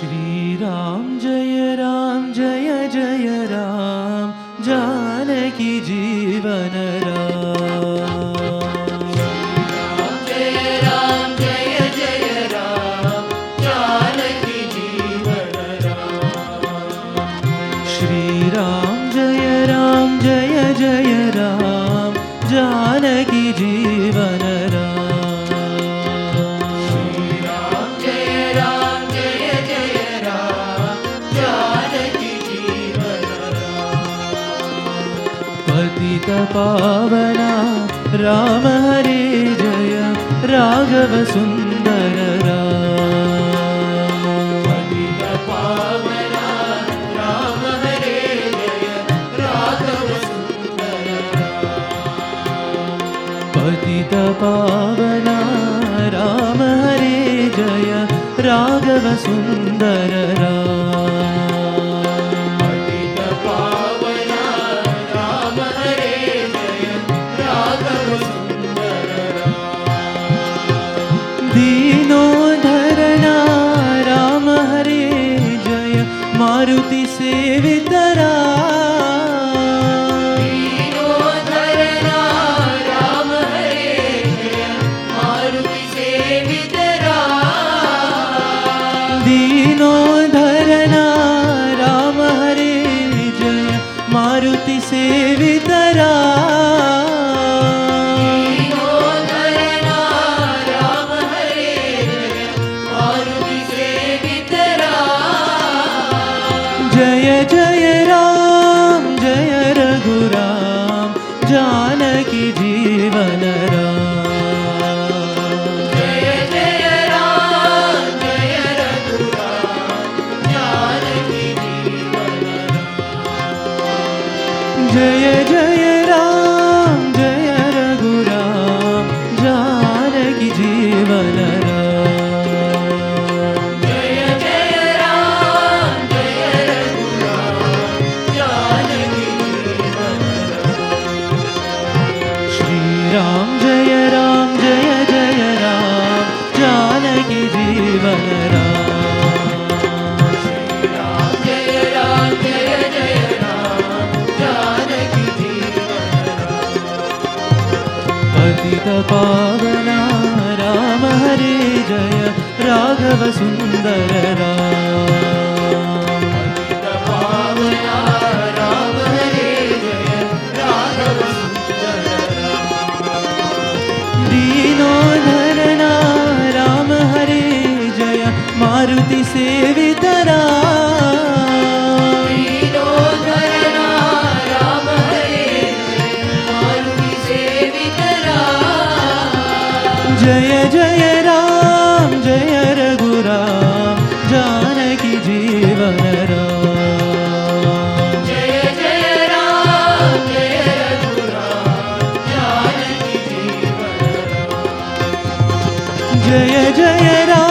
श्री राम जय जय राम जानकी जीवन राम। राम जय जय राम जानकी जीवन राम। श्री राम जय जय राम जानकी जीवन राम। पतित पावना राम हरे जय राघव सुंदर राम। पतित पावना राम हरे जय राघव सुंदर राम। पतित पावना राम हरे जय राघव सुंदर राम। दीनो धरना राम हरे जय मारुति सेवित राम। दीनो धरना राम हरे जय मारुति सेवित राम। दीनो धरना राम हरे जय मारुति सेवित राम। जय जय राम जय रघुराम जानकी जीवन राम। जय जय राम जय रघुराम जानकी जीवन राम। जय जय राम जय रघुराम जानकी जीवन राम। राम जय जय राम जानकी जीवन राम। राम जय जय राम जानकी जीवन राम। पतित पावना राम हरे जय राघव सुंदर राम। पतित पावना राम हरे जय राघव सुंदर राम। दीनो धरना राम हरे जय मारुति सेवित राम। दीनो धरना राम हरे जय मारुति सेवित राम। जय जय राम जय रघुराम जानकी जीवन राम। जय जय राम जय रघुराम जानकी जीवन राम। जय जय राम